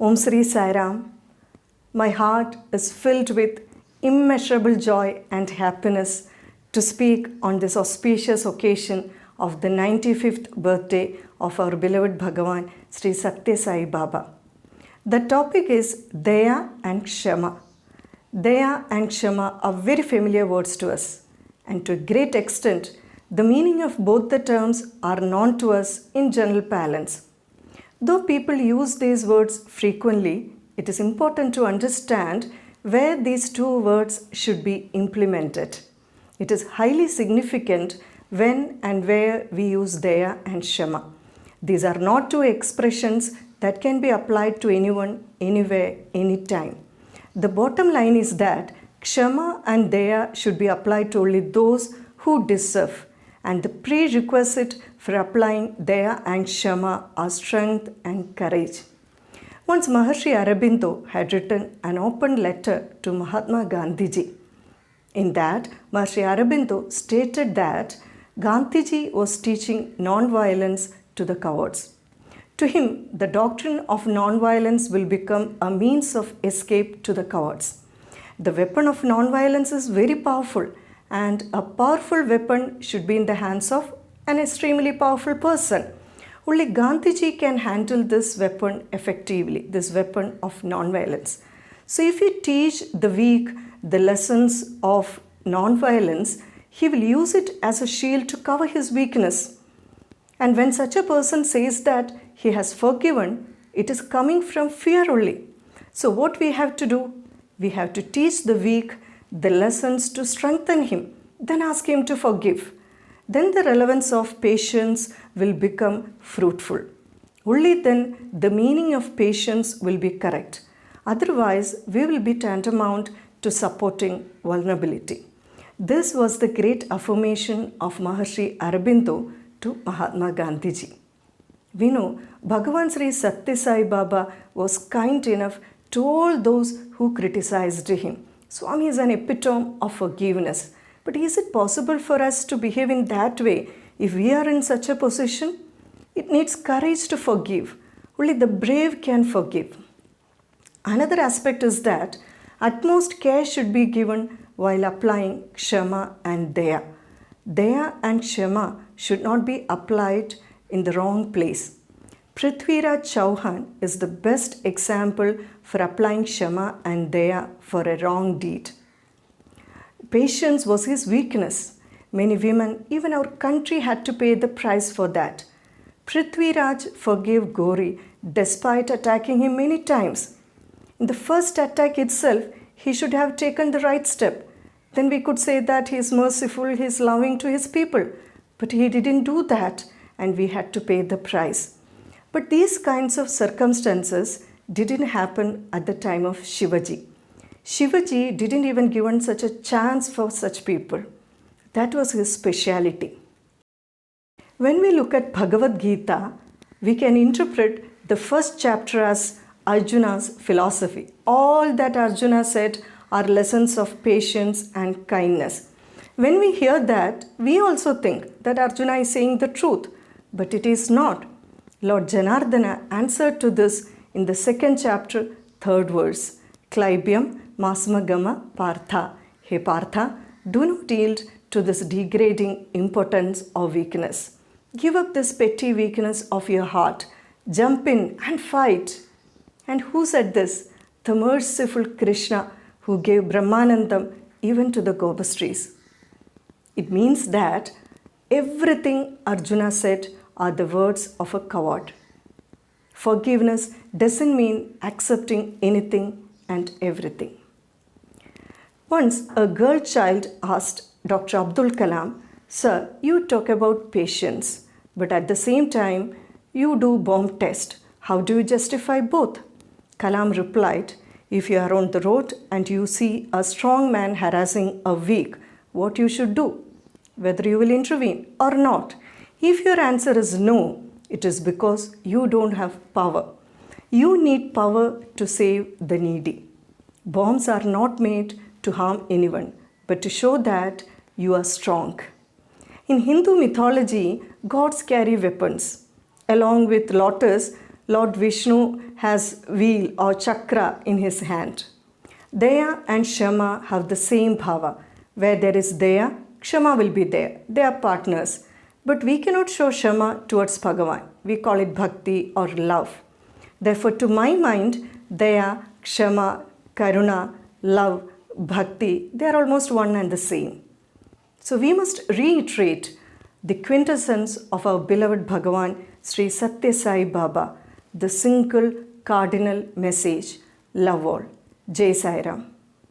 Om Sri Sai Ram. My heart is filled with immeasurable joy and happiness to speak on this auspicious occasion of the 95th birthday of our beloved Bhagavan Sri Satya Sai Baba. The topic is Daya and Kshama. Daya and Kshama are very familiar words to us, and to a great extent, the meaning of both the terms are known to us in general parlance. Though people use these words frequently, it is important to understand where these two words should be implemented. It is highly significant when and where we use Daya and Kshama. These are not two expressions that can be applied to anyone, anywhere, anytime. The bottom line is that Kshama and Daya should be applied to only those who deserve, and the prerequisite for applying Daya and Kshama are strength and courage. Once Maharshi Aurobindo had written an open letter to Mahatma Gandhiji. In that, Maharshi Aurobindo stated that Gandhiji was teaching non-violence to the cowards. To him, the doctrine of non-violence will become a means of escape to the cowards. The weapon of non-violence is very powerful, and a powerful weapon should be in the hands of an extremely powerful person. Only Gandhiji can handle this weapon effectively, this weapon of non-violence. So if you teach the weak the lessons of non-violence, he will use it as a shield to cover his weakness. And when such a person says that he has forgiven, it is coming from fear only. So what we have to do? We have to teach the weak the lessons to strengthen him, then ask him to forgive. Then the relevance of patience will become fruitful. Only then the meaning of patience will be correct. Otherwise, we will be tantamount to supporting vulnerability. This was the great affirmation of Maharshi Aurobindo to Mahatma Gandhiji. We know Bhagavan Sri Satya Sai Baba was kind enough to all those who criticized him. Swami is an epitome of forgiveness. But is it possible for us to behave in that way if we are in such a position? It needs courage to forgive. Only the brave can forgive. Another aspect is that utmost care should be given while applying Kshama and Daya. Daya and Kshama should not be applied in the wrong place. Prithviraj Chauhan is the best example for applying Kshama and Daya for a wrong deed. Patience was his weakness. Many women, even our country, had to pay the price for that. Prithviraj forgave Gauri despite attacking him many times. In the first attack itself, he should have taken the right step. Then we could say that he is merciful, he is loving to his people. But he didn't do that, and we had to pay the price. But these kinds of circumstances didn't happen at the time of Shivaji. Shivaji didn't even given such a chance for such people. That was his speciality. When we look at Bhagavad Gita, we can interpret the first chapter as Arjuna's philosophy. All that Arjuna said are lessons of patience and kindness. When we hear that, we also think that Arjuna is saying the truth, but it is not. Lord Janardana answered to this in the second chapter, third verse. Klaibyam Masmagama Partha. Hey Partha, do not yield to this degrading impotence or weakness. Give up this petty weakness of your heart. Jump in and fight. And who said this? The merciful Krishna, who gave Brahmanandam even to the gopastris. It means that everything Arjuna said are the words of a coward. Forgiveness doesn't mean accepting anything and everything. Once a girl child asked Dr. Abdul Kalam, "Sir, you talk about patience, but at the same time you do bomb test. How do you justify both?" Kalam replied, "If you are on the road and you see a strong man harassing a weak, what you should do? Whether you will intervene or not. If your answer is no, it is because you don't have power. You need power to save the needy. Bombs are not made to harm anyone, but to show that you are strong." In Hindu mythology, gods carry weapons. Along with lotus, Lord Vishnu has wheel or chakra in his hand. Daya and Kshama have the same bhava. Where there is Daya, Kshama will be there. They are partners. But we cannot show Kshama towards Bhagavan. We call it bhakti or love. Therefore, to my mind, Daya, Kshama, Karuna, love, bhakti, they are almost one and the same. So we must reiterate the quintessence of our beloved Bhagavan, Sri Satya Sai Baba, the single cardinal message, love all. Jai Sai Ram.